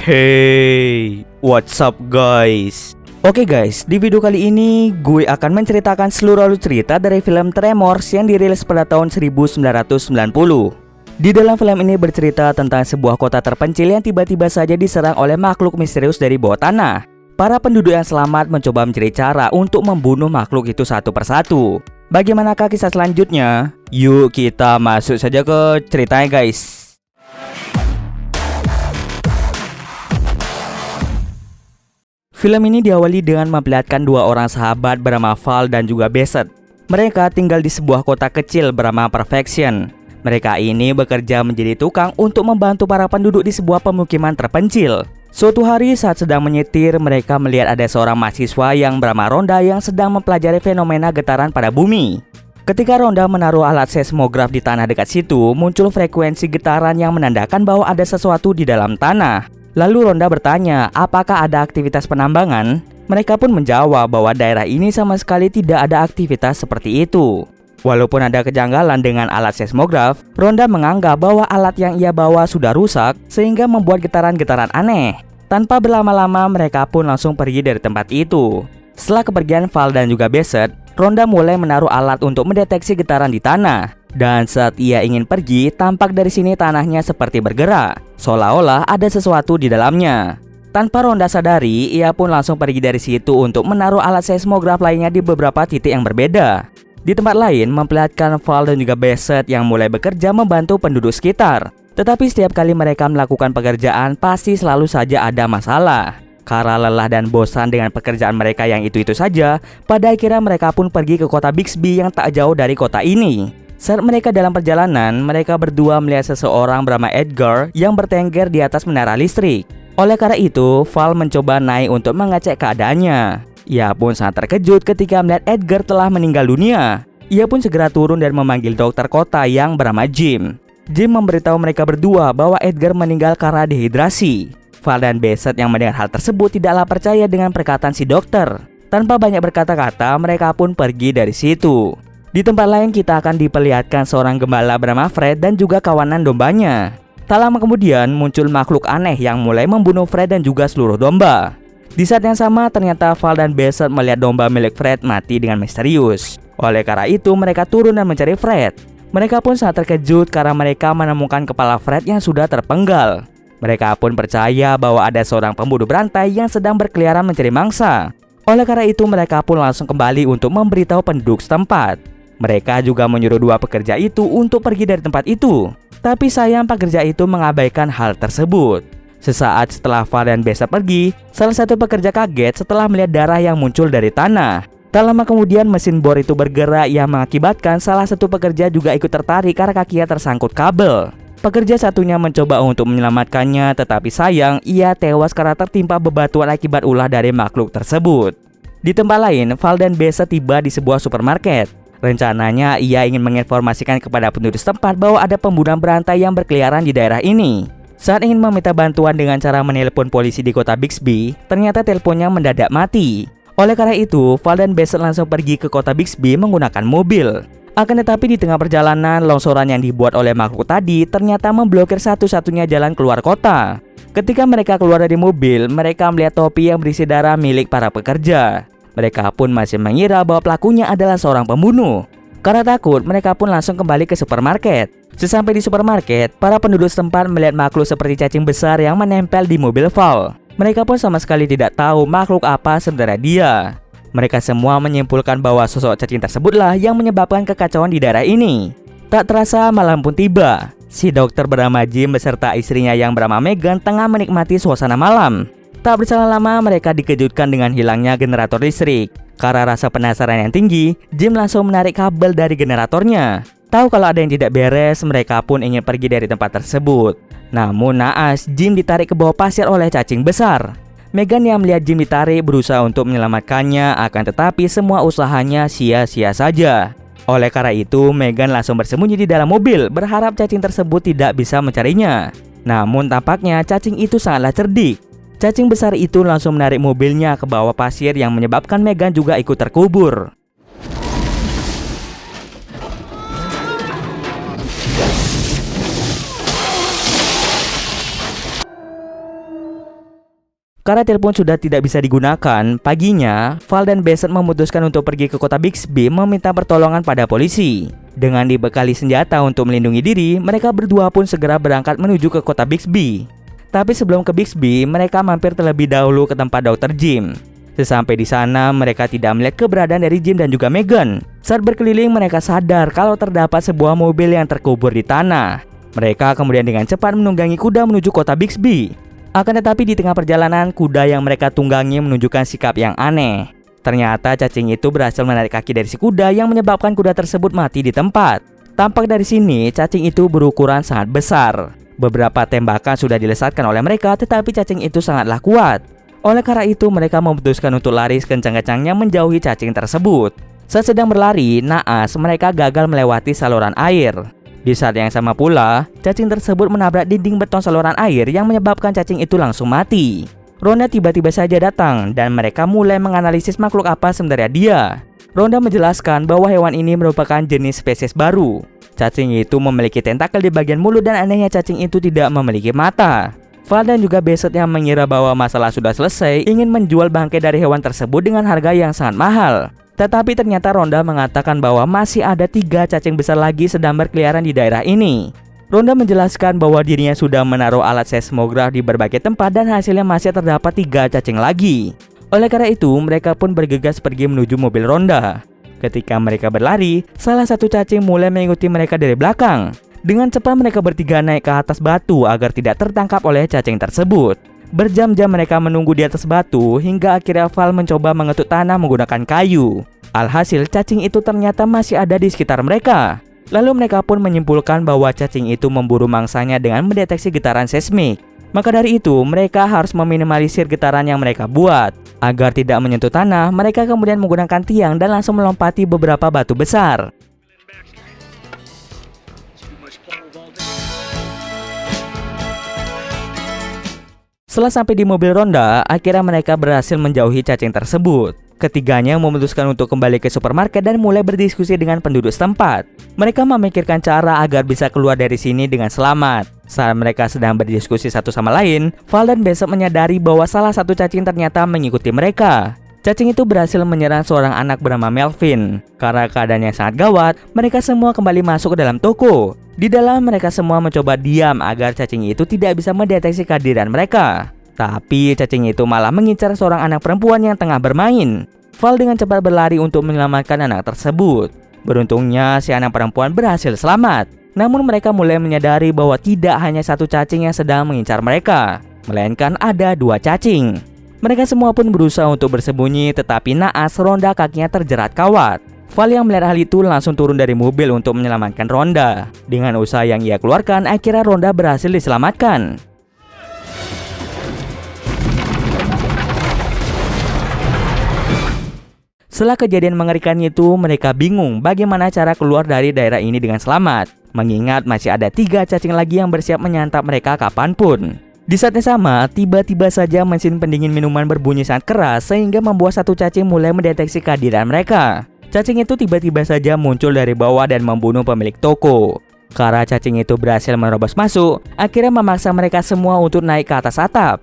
Hey, what's up guys? Oke guys, di video kali ini gue akan menceritakan seluruh alur cerita dari film Tremors yang dirilis pada tahun 1990. Di dalam film ini bercerita tentang sebuah kota terpencil yang tiba-tiba saja diserang oleh makhluk misterius dari bawah tanah. Para penduduk yang selamat mencoba mencari cara untuk membunuh makhluk itu satu persatu. Bagaimanakah kisah selanjutnya? Yuk kita masuk saja ke ceritanya guys. Film ini diawali dengan memperlihatkan dua orang sahabat bernama Val dan juga Bassett. Mereka tinggal di sebuah kota kecil bernama Perfection. Mereka ini bekerja menjadi tukang untuk membantu para penduduk di sebuah pemukiman terpencil. Suatu hari saat sedang menyetir, mereka melihat ada seorang mahasiswa yang bernama Rhonda yang sedang mempelajari fenomena getaran pada bumi. Ketika Rhonda menaruh alat seismograf di tanah dekat situ, muncul frekuensi getaran yang menandakan bahwa ada sesuatu di dalam tanah. Lalu Rhonda bertanya, apakah ada aktivitas penambangan? Mereka pun menjawab bahwa daerah ini sama sekali tidak ada aktivitas seperti itu. Walaupun ada kejanggalan dengan alat seismograf, Rhonda menganggap bahwa alat yang ia bawa sudah rusak sehingga membuat getaran-getaran aneh. Tanpa berlama-lama, mereka pun langsung pergi dari tempat itu. Setelah kepergian Val dan juga Bassett, Rhonda mulai menaruh alat untuk mendeteksi getaran di tanah. Dan saat ia ingin pergi, tampak dari sini tanahnya seperti bergerak, seolah-olah ada sesuatu di dalamnya. Tanpa Rhonda sadari, ia pun langsung pergi dari situ untuk menaruh alat seismograf lainnya di beberapa titik yang berbeda. Di tempat lain, memperlihatkan Val dan juga Bassett yang mulai bekerja membantu penduduk sekitar. Tetapi setiap kali mereka melakukan pekerjaan, pasti selalu saja ada masalah. Karena lelah dan bosan dengan pekerjaan mereka yang itu-itu saja, pada akhirnya mereka pun pergi ke kota Bixby yang tak jauh dari kota ini. Saat mereka dalam perjalanan, mereka berdua melihat seseorang bernama Edgar yang bertengger di atas menara listrik. Oleh karena itu, Val mencoba naik untuk mengecek keadaannya. Ia pun sangat terkejut ketika melihat Edgar telah meninggal dunia. Ia pun segera turun dan memanggil dokter kota yang bernama Jim. Jim memberitahu mereka berdua bahwa Edgar meninggal karena dehidrasi. Val dan Bassett yang mendengar hal tersebut tidaklah percaya dengan perkataan si dokter. Tanpa banyak berkata-kata, mereka pun pergi dari situ. Di tempat lain kita akan diperlihatkan seorang gembala bernama Fred dan juga kawanan dombanya. Tak lama kemudian muncul makhluk aneh yang mulai membunuh Fred dan juga seluruh domba. Di saat yang sama ternyata Val dan Bassett melihat domba milik Fred mati dengan misterius. Oleh karena itu mereka turun dan mencari Fred. Mereka pun sangat terkejut karena mereka menemukan kepala Fred yang sudah terpenggal. Mereka pun percaya bahwa ada seorang pembunuh berantai yang sedang berkeliaran mencari mangsa. Oleh karena itu mereka pun langsung kembali untuk memberitahu penduduk setempat. Mereka juga menyuruh dua pekerja itu untuk pergi dari tempat itu. Tapi sayang pekerja itu mengabaikan hal tersebut. Sesaat setelah Val dan Bassett pergi, salah satu pekerja kaget setelah melihat darah yang muncul dari tanah. Tak lama kemudian mesin bor itu bergerak yang mengakibatkan salah satu pekerja juga ikut tertarik karena kakinya tersangkut kabel. Pekerja satunya mencoba untuk menyelamatkannya, tetapi sayang ia tewas karena tertimpa bebatuan akibat ulah dari makhluk tersebut. Di tempat lain, Val dan Bassett tiba di sebuah supermarket. Rencananya ia ingin menginformasikan kepada penduduk setempat bahwa ada pembunuhan berantai yang berkeliaran di daerah ini. Saat ingin meminta bantuan dengan cara menelpon polisi di kota Bixby, ternyata teleponnya mendadak mati. Oleh karena itu, Val dan Bassett langsung pergi ke kota Bixby menggunakan mobil. Akan tetapi di tengah perjalanan, longsoran yang dibuat oleh makhluk tadi ternyata memblokir satu-satunya jalan keluar kota. Ketika mereka keluar dari mobil, mereka melihat topi yang berisi darah milik para pekerja. Mereka pun masih mengira bahwa pelakunya adalah seorang pembunuh. Karena takut, mereka pun langsung kembali ke supermarket. Sesampai di supermarket, para penduduk setempat melihat makhluk seperti cacing besar yang menempel di mobil Val. Mereka pun sama sekali tidak tahu makhluk apa sebenarnya dia. Mereka semua menyimpulkan bahwa sosok cacing tersebutlah yang menyebabkan kekacauan di daerah ini. Tak terasa malam pun tiba. Si dokter bernama Jim beserta istrinya yang bernama Megan tengah menikmati suasana malam. Tak berselang lama mereka dikejutkan dengan hilangnya generator listrik. Karena rasa penasaran yang tinggi, Jim langsung menarik kabel dari generatornya. Tahu kalau ada yang tidak beres, mereka pun ingin pergi dari tempat tersebut. Namun naas, Jim ditarik ke bawah pasir oleh cacing besar. Megan yang melihat Jim ditarik berusaha untuk menyelamatkannya, akan tetapi semua usahanya sia-sia saja. Oleh karena itu, Megan langsung bersembunyi di dalam mobil, berharap cacing tersebut tidak bisa mencarinya. Namun tampaknya cacing itu sangatlah cerdik. Cacing besar itu langsung menarik mobilnya ke bawah pasir yang menyebabkan Megan juga ikut terkubur. Karena telepon sudah tidak bisa digunakan, paginya, Val dan Bassett memutuskan untuk pergi ke kota Bixby meminta pertolongan pada polisi. Dengan dibekali senjata untuk melindungi diri, mereka berdua pun segera berangkat menuju ke kota Bixby. Tapi sebelum ke Bixby, mereka mampir terlebih dahulu ke tempat Dr. Jim. Sesampai di sana, mereka tidak melihat keberadaan dari Jim dan juga Megan. Saat berkeliling, mereka sadar kalau terdapat sebuah mobil yang terkubur di tanah. Mereka kemudian dengan cepat menunggangi kuda menuju kota Bixby. Akan tetapi di tengah perjalanan, kuda yang mereka tunggangi menunjukkan sikap yang aneh. Ternyata cacing itu berhasil menarik kaki dari si kuda yang menyebabkan kuda tersebut mati di tempat. Tampak dari sini, cacing itu berukuran sangat besar. Beberapa tembakan sudah dilesatkan oleh mereka, tetapi cacing itu sangatlah kuat. Oleh karena itu, mereka memutuskan untuk lari sekencang-kencangnya menjauhi cacing tersebut. Saat sedang berlari, naas mereka gagal melewati saluran air. Di saat yang sama pula, cacing tersebut menabrak dinding beton saluran air yang menyebabkan cacing itu langsung mati. Rhonda tiba-tiba saja datang dan mereka mulai menganalisis makhluk apa sebenarnya dia. Rhonda menjelaskan bahwa hewan ini merupakan jenis spesies baru. Cacing itu memiliki tentakel di bagian mulut dan anehnya cacing itu tidak memiliki mata. Val dan juga Bassett yang mengira bahwa masalah sudah selesai ingin menjual bangkai dari hewan tersebut dengan harga yang sangat mahal. Tetapi ternyata Rhonda mengatakan bahwa masih ada 3 cacing besar lagi sedang berkeliaran di daerah ini. Rhonda menjelaskan bahwa dirinya sudah menaruh alat seismograf di berbagai tempat dan hasilnya masih terdapat 3 cacing lagi. Oleh karena itu, mereka pun bergegas pergi menuju mobil Rhonda. Ketika mereka berlari, salah satu cacing mulai mengikuti mereka dari belakang. Dengan cepat mereka bertiga naik ke atas batu agar tidak tertangkap oleh cacing tersebut. Berjam-jam mereka menunggu di atas batu hingga akhirnya Val mencoba mengetuk tanah menggunakan kayu. Alhasil cacing itu ternyata masih ada di sekitar mereka. Lalu mereka pun menyimpulkan bahwa cacing itu memburu mangsanya dengan mendeteksi getaran seismik. Maka dari itu mereka harus meminimalisir getaran yang mereka buat. Agar tidak menyentuh tanah, mereka kemudian menggunakan tiang dan langsung melompati beberapa batu besar. Setelah sampai di mobil Rhonda, akhirnya mereka berhasil menjauhi cacing tersebut. Ketiganya memutuskan untuk kembali ke supermarket dan mulai berdiskusi dengan penduduk setempat. Mereka memikirkan cara agar bisa keluar dari sini dengan selamat. Saat mereka sedang berdiskusi satu sama lain, Val dan Bassett menyadari bahwa salah satu cacing ternyata mengikuti mereka. Cacing itu berhasil menyerang seorang anak bernama Melvin. Karena keadaan yang sangat gawat, mereka semua kembali masuk ke dalam toko. Di dalam mereka semua mencoba diam agar cacing itu tidak bisa mendeteksi kehadiran mereka. Tapi cacing itu malah mengincar seorang anak perempuan yang tengah bermain. Val dengan cepat berlari untuk menyelamatkan anak tersebut. Beruntungnya si anak perempuan berhasil selamat. Namun mereka mulai menyadari bahwa tidak hanya satu cacing yang sedang mengincar mereka, melainkan ada 2 cacing. Mereka semua pun berusaha untuk bersembunyi, tetapi naas Rhonda kakinya terjerat kawat. Val yang melihat hal itu langsung turun dari mobil untuk menyelamatkan Rhonda. Dengan usaha yang ia keluarkan, akhirnya Rhonda berhasil diselamatkan. Setelah kejadian mengerikan itu, mereka bingung bagaimana cara keluar dari daerah ini dengan selamat. Mengingat masih ada 3 cacing lagi yang bersiap menyantap mereka kapanpun. Di saat yang sama, tiba-tiba saja mesin pendingin minuman berbunyi sangat keras sehingga membuat satu cacing mulai mendeteksi kehadiran mereka. Cacing itu tiba-tiba saja muncul dari bawah dan membunuh pemilik toko. Karena cacing itu berhasil menerobos masuk, akhirnya memaksa mereka semua untuk naik ke atas atap.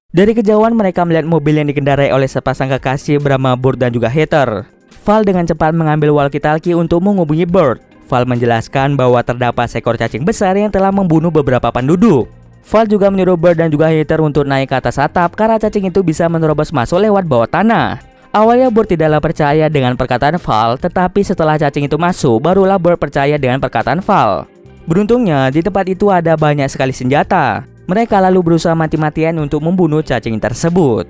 Dari kejauhan mereka melihat mobil yang dikendarai oleh sepasang kekasih bernama Burt dan juga Heather. Val dengan cepat mengambil walkie-talkie untuk menghubungi Burt. Val menjelaskan bahwa terdapat seekor cacing besar yang telah membunuh beberapa penduduk. Val juga menyuruh Burt dan juga Heather untuk naik ke atas atap karena cacing itu bisa menerobos masuk lewat bawah tanah. Awalnya Burt tidaklah percaya dengan perkataan Val, tetapi setelah cacing itu masuk, barulah Burt percaya dengan perkataan Val. Beruntungnya di tempat itu ada banyak sekali senjata. Mereka lalu berusaha mati-matian untuk membunuh cacing tersebut.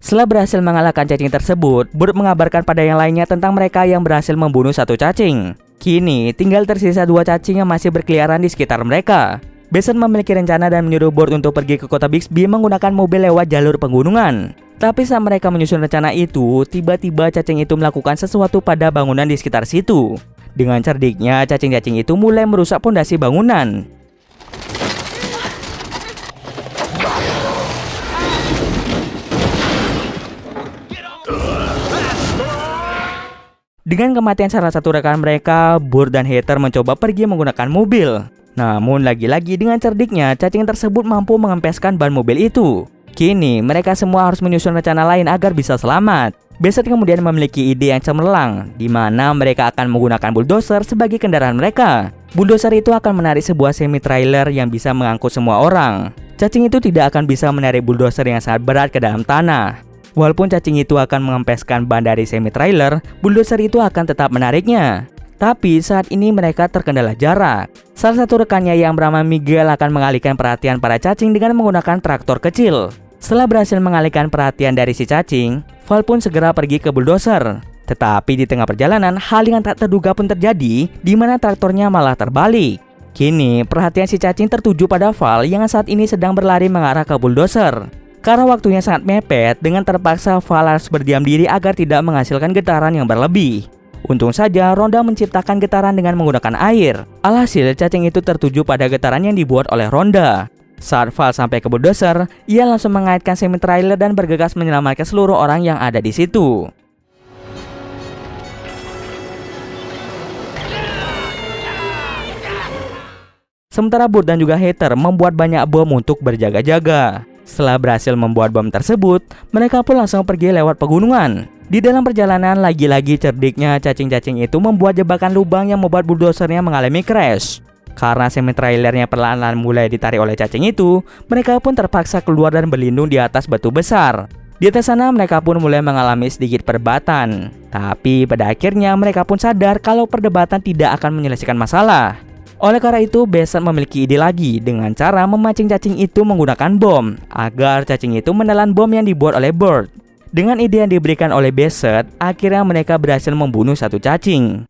Setelah berhasil mengalahkan cacing tersebut, Burt mengabarkan pada yang lainnya tentang mereka yang berhasil membunuh satu cacing. Kini, tinggal tersisa 2 cacing yang masih berkeliaran di sekitar mereka. Bassett memiliki rencana dan menyuruh Burt untuk pergi ke kota Bixby menggunakan mobil lewat jalur pegunungan. Tapi saat mereka menyusun rencana itu, tiba-tiba cacing itu melakukan sesuatu pada bangunan di sekitar situ. Dengan cerdiknya, cacing-cacing itu mulai merusak pondasi bangunan. Dengan kematian salah satu rekan mereka, Burt dan Heather mencoba pergi menggunakan mobil. Namun lagi-lagi dengan cerdiknya, cacing tersebut mampu mengempeskan ban mobil itu. Kini, mereka semua harus menyusun rencana lain agar bisa selamat. Bassett kemudian memiliki ide yang cemerlang, di mana mereka akan menggunakan bulldozer sebagai kendaraan mereka. Bulldozer itu akan menarik sebuah semi-trailer yang bisa mengangkut semua orang. Cacing itu tidak akan bisa menarik bulldozer yang sangat berat ke dalam tanah. Walaupun cacing itu akan mengempeskan ban dari semi-trailer, bulldozer itu akan tetap menariknya. Tapi saat ini mereka terkendala jarak. Salah satu rekannya yang bernama Miguel akan mengalihkan perhatian para cacing dengan menggunakan traktor kecil. Setelah berhasil mengalihkan perhatian dari si cacing, Val pun segera pergi ke bulldozer. Tetapi di tengah perjalanan, hal yang tak terduga pun terjadi, di mana traktornya malah terbalik. Kini, perhatian si cacing tertuju pada Val yang saat ini sedang berlari mengarah ke bulldozer. Karena waktunya sangat mepet, dengan terpaksa Val harus berdiam diri agar tidak menghasilkan getaran yang berlebih. Untung saja Rhonda menciptakan getaran dengan menggunakan air. Alhasil, cacing itu tertuju pada getaran yang dibuat oleh Rhonda. Saat Val sampai ke bulldozer, ia langsung mengaitkan semi-trailer dan bergegas menyelamatkan seluruh orang yang ada di situ. Sementara Burt dan juga Heather membuat banyak bom untuk berjaga-jaga. Setelah berhasil membuat bom tersebut, mereka pun langsung pergi lewat pegunungan. Di dalam perjalanan, lagi-lagi cerdiknya cacing-cacing itu membuat jebakan lubang yang membuat bulldozernya mengalami crash. Karena semi-trailernya perlahan-lahan mulai ditarik oleh cacing itu, mereka pun terpaksa keluar dan berlindung di atas batu besar. Di atas sana mereka pun mulai mengalami sedikit perdebatan. Tapi pada akhirnya mereka pun sadar kalau perdebatan tidak akan menyelesaikan masalah. Oleh karena itu, Bassett memiliki ide lagi dengan cara memancing cacing itu menggunakan bom, agar cacing itu menelan bom yang dibuat oleh Burt. Dengan ide yang diberikan oleh Bassett, akhirnya mereka berhasil membunuh satu cacing.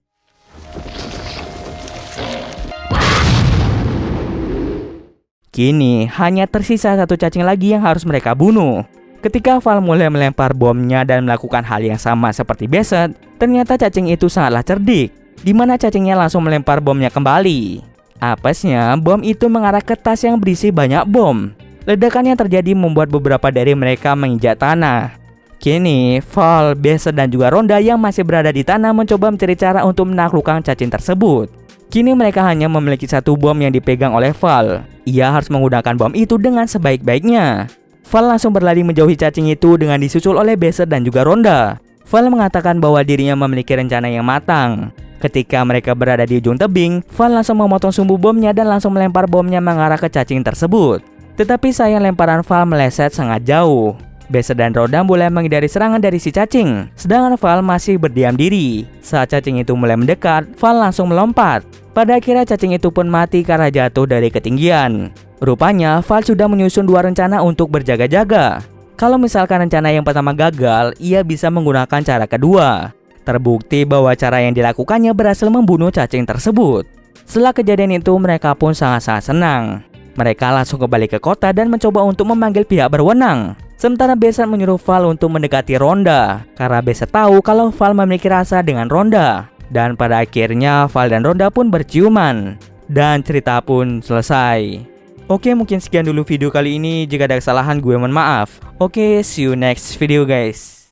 Kini, hanya tersisa satu cacing lagi yang harus mereka bunuh. Ketika Val mulai melempar bomnya dan melakukan hal yang sama seperti Bassett, ternyata cacing itu sangatlah cerdik, di mana cacingnya langsung melempar bomnya kembali. Apesnya, bom itu mengarah ke tas yang berisi banyak bom. Ledakan yang terjadi membuat beberapa dari mereka menginjak tanah. Kini, Val, Bassett dan juga Rhonda yang masih berada di tanah mencoba mencari cara untuk menaklukkan cacing tersebut. Kini mereka hanya memiliki satu bom yang dipegang oleh Val. Ia harus menggunakan bom itu dengan sebaik-baiknya. Val langsung berlari menjauhi cacing itu dengan disusul oleh Bassett dan juga Rhonda. Val mengatakan bahwa dirinya memiliki rencana yang matang. Ketika mereka berada di ujung tebing, Val langsung memotong sumbu bomnya dan langsung melempar bomnya mengarah ke cacing tersebut. Tetapi sayang lemparan Val meleset sangat jauh. Bassett dan Rhonda mulai menghindari serangan dari si cacing, sedangkan Val masih berdiam diri. Saat cacing itu mulai mendekat, Val langsung melompat. Pada akhirnya cacing itu pun mati karena jatuh dari ketinggian. Rupanya Val sudah menyusun dua rencana untuk berjaga-jaga. Kalau misalkan rencana yang pertama gagal, ia bisa menggunakan cara kedua. Terbukti bahwa cara yang dilakukannya berhasil membunuh cacing tersebut. Setelah kejadian itu, mereka pun sangat-sangat senang. Mereka langsung kembali ke kota dan mencoba untuk memanggil pihak berwenang. Sementara Bassett menyuruh Val untuk mendekati Rhonda, karena Bassett tahu kalau Val memiliki rasa dengan Rhonda. Dan pada akhirnya Val dan Rhonda pun berciuman. Dan cerita pun selesai. Oke, mungkin sekian dulu video kali ini. Jika ada kesalahan, gue mohon maaf. Oke, see you next video guys.